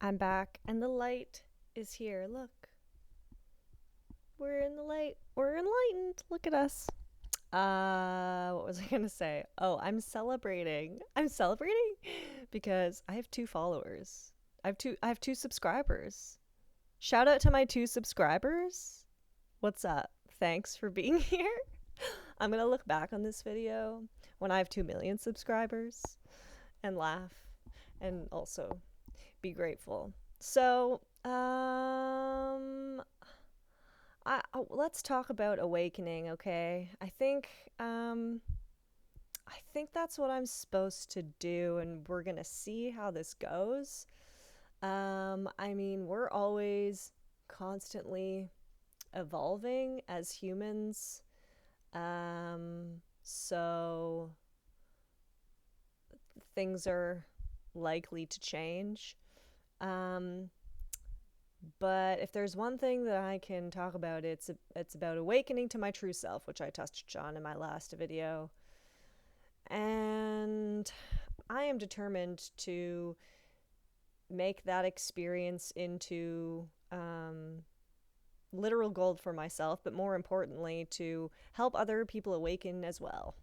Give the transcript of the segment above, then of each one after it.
I'm back and the light is here. Look, we're in the light. We're enlightened. Look at us. What was I gonna say? Oh, I'm celebrating. I'm celebrating because I have two followers. I have two subscribers. Shout out to my two subscribers. What's up? Thanks for being here. I'm gonna look back on this video when I have 2 million subscribers and laugh and also be grateful. So, let's talk about awakening, okay? I think that's what I'm supposed to do, and we're gonna see how this goes. I mean, we're always constantly evolving as humans. So things are likely to change. Um, But if there's one thing that I can talk about, it's about awakening to my true self, which I touched on in my last video. And I am determined to make that experience into literal gold for myself, but more importantly, to help other people awaken as well.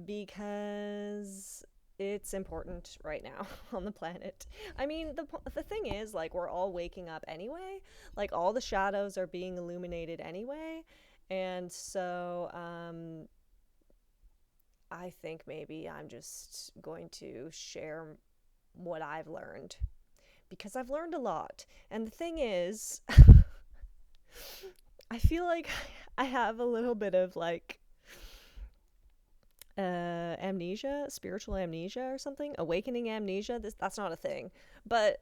Because it's important right now on the planet. I mean, the thing is, like, we're all waking up anyway. Like, all the shadows are being illuminated anyway. And so, I think maybe I'm just going to share what I've learned because I've learned a lot. And the thing is, I feel like I have a little bit of like amnesia, spiritual amnesia or something, awakening amnesia. That's not a thing, but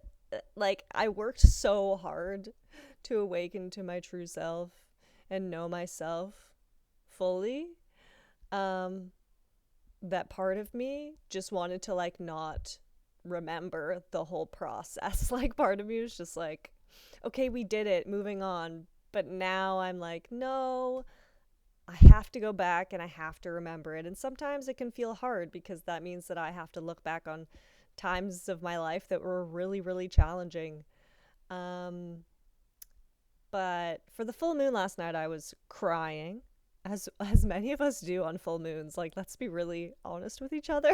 like I worked so hard to awaken to my true self and know myself fully. Um, that part of me just wanted to like not remember the whole process. Like part of me was just like, okay, we did it, moving on. But now I'm like, no, I have to go back and I have to remember it. And sometimes it can feel hard because that means that I have to look back on times of my life that were really, really challenging. Um, but for the full moon last night, I was crying, as many of us do on full moons. Like, let's be really honest with each other.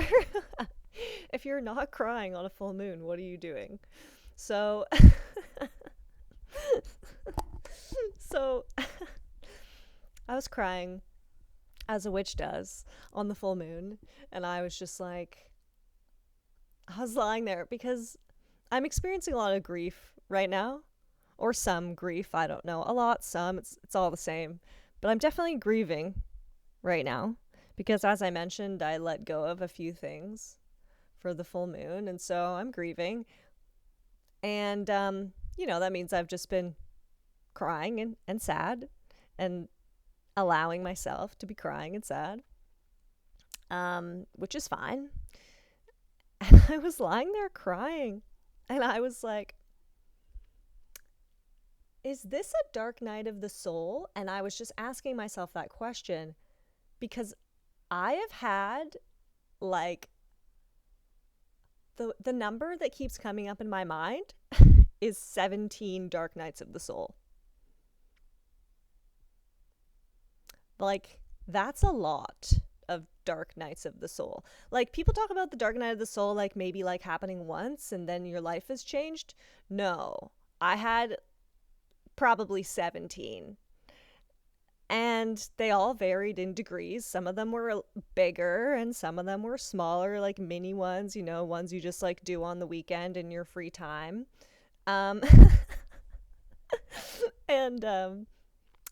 If you're not crying on a full moon, what are you doing? So, so I was crying as a witch does on the full moon, and I was just like, I was lying there because I'm experiencing a lot of grief right now, or some grief. I don't know, a lot, some. It's all the same, but I'm definitely grieving right now because, as I mentioned, I let go of a few things for the full moon, and so I'm grieving, and that means I've just been crying and sad, and allowing myself to be crying and sad, which is fine. And I was lying there crying, and I was like, is this a dark night of the soul? And I was just asking myself that question because I have had like the number that keeps coming up in my mind is 17 dark nights of the soul. Like, that's a lot of dark nights of the soul. Like, people talk about the dark night of the soul like maybe like happening once and then your life has changed. No, I had probably 17, and they all varied in degrees. Some of them were bigger and some of them were smaller, like mini ones, ones you just like do on the weekend in your free time. And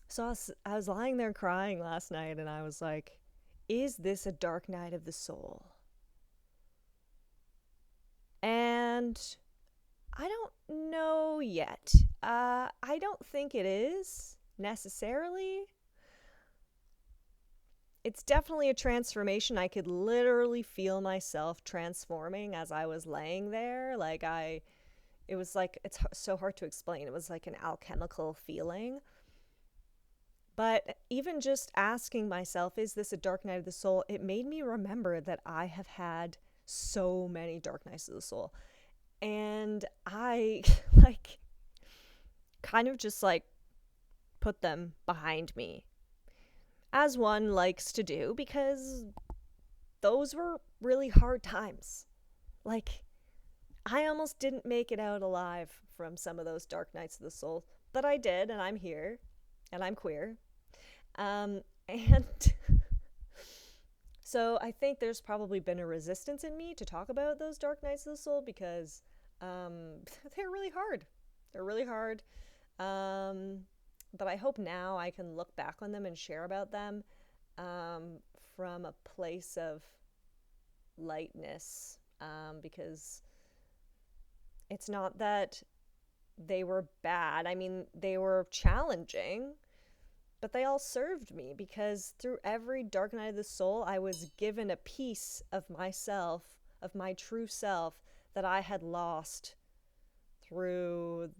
so I was lying there crying last night, and I was like, is this a dark night of the soul? And I don't know yet. I don't think it is necessarily. It's definitely a transformation. I could literally feel myself transforming as I was laying there. It was like, it's so hard to explain. It was like an alchemical feeling. But even just asking myself, is this a dark night of the soul? It made me remember that I have had so many dark nights of the soul. And I like kind of just like put them behind me, as one likes to do, because those were really hard times. Like, I almost didn't make it out alive from some of those dark nights of the soul, but I did, and I'm here, and I'm queer. And so I think there's probably been a resistance in me to talk about those dark nights of the soul because they're really hard. They're really hard. Um, but I hope now I can look back on them and share about them from a place of lightness, because it's not that they were bad. I mean, they were challenging, but they all served me because through every dark night of the soul, I was given a piece of myself, of my true self, that I had lost through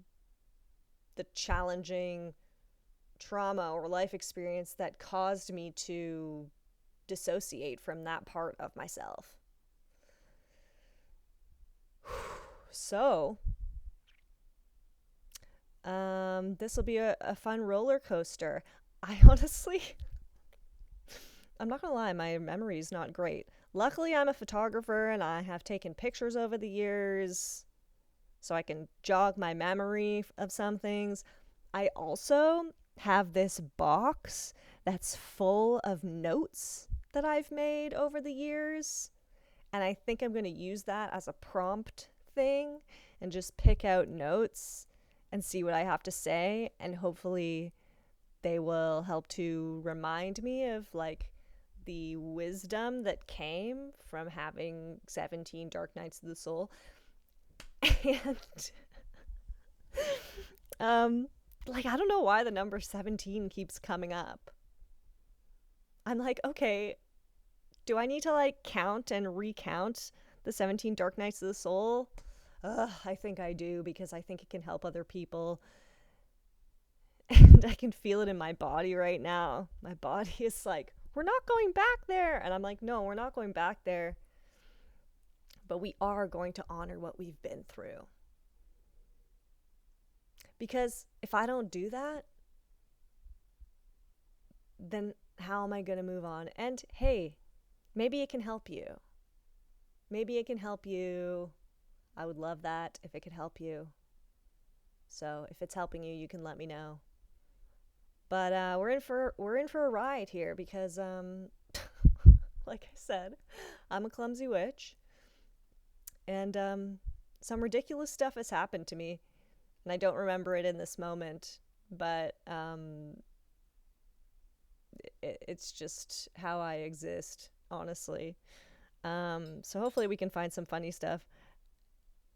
the challenging trauma or life experience that caused me to dissociate from that part of myself. So, this will be a fun roller coaster. I honestly, I'm not gonna lie, my memory is not great. Luckily, I'm a photographer and I have taken pictures over the years so I can jog my memory of some things. I also have this box that's full of notes that I've made over the years, and I think I'm going to use that as a prompt thing and just pick out notes and see what I have to say, and hopefully they will help to remind me of like the wisdom that came from having 17 dark nights of the soul. And like, I don't know why the number 17 keeps coming up. I'm like, okay, do I need to like count and recount the 17 dark nights of the soul? I think I do, because I think it can help other people. And I can feel it in my body right now. My body is like, we're not going back there. And I'm like, no, we're not going back there. But we are going to honor what we've been through. Because if I don't do that, then how am I going to move on? And hey, maybe it can help you. Maybe it can help you. I would love that if it could help you. So if it's helping you, you can let me know. But we're in for a ride here because like I said, I'm a clumsy witch, and some ridiculous stuff has happened to me, and I don't remember it in this moment, but it's just how I exist, honestly. So hopefully we can find some funny stuff.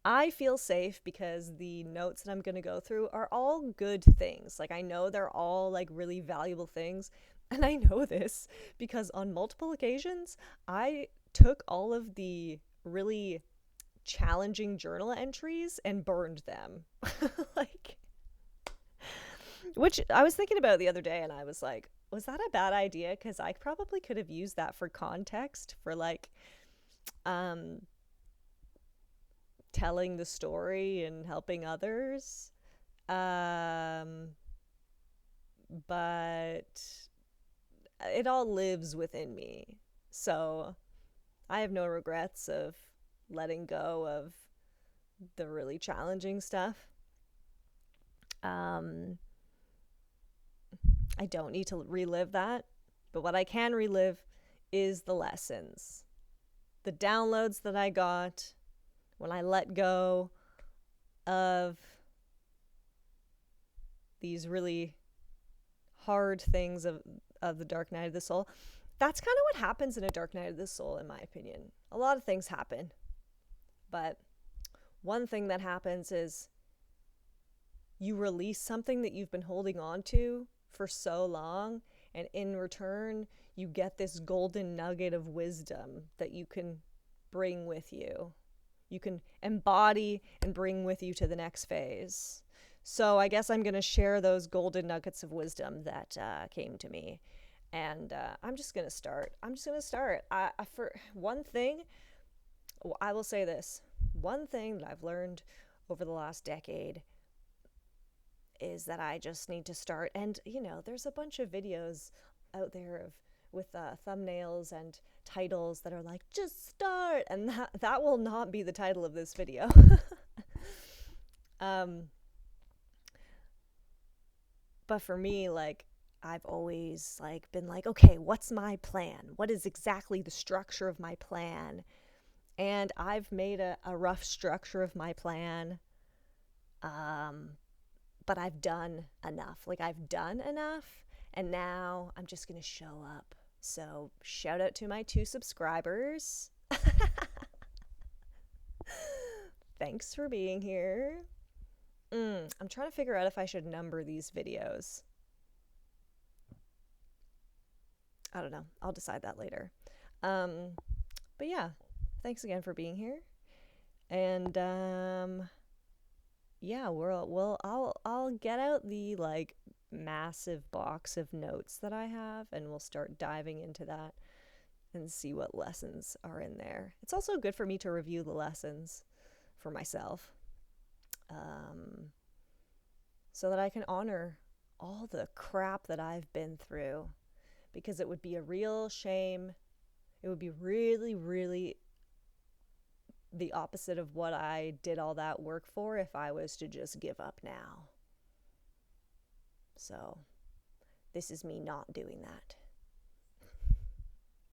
I feel safe because the notes that I'm going to go through are all good things. Like, I know they're all like really valuable things. And I know this because on multiple occasions, I took all of the really challenging journal entries and burned them. Like, which I was thinking about the other day, and I was like, was that a bad idea? Because I probably could have used that for context for like, telling the story and helping others. But it all lives within me. So I have no regrets of letting go of the really challenging stuff. Um, I don't need to relive that. But what I can relive is the lessons, the downloads that I got when I let go of these really hard things of the Dark Night of the Soul. That's kind of what happens in a Dark Night of the Soul, in my opinion. A lot of things happen. But one thing that happens is you release something that you've been holding on to for so long, and in return, you get this golden nugget of wisdom that you can bring with you. You can embody and bring with you to the next phase. So I guess I'm going to share those golden nuggets of wisdom that came to me. And I'm just going to start. For one thing, I will say this. one thing that I've learned over the last decade is that I just need to start. And, there's a bunch of videos out there with thumbnails and titles that are like, just start. And that will not be the title of this video. But for me, like, I've always been like, okay, what's my plan? What is exactly the structure of my plan? And I've made a rough structure of my plan. But I've done enough. I've done enough, and now I'm just going to show up. So shout out to my 2 subscribers. Thanks for being here. I'm trying to figure out if I should number these videos. I don't know. I'll decide that later. But yeah, thanks again for being here. And yeah, I'll get out the massive box of notes that I have, and we'll start diving into that and see what lessons are in there. It's also good for me to review the lessons for myself, so that I can honor all the crap that I've been through, because it would be a real shame. It would be really, really the opposite of what I did all that work for if I was to just give up now. So this is me not doing that.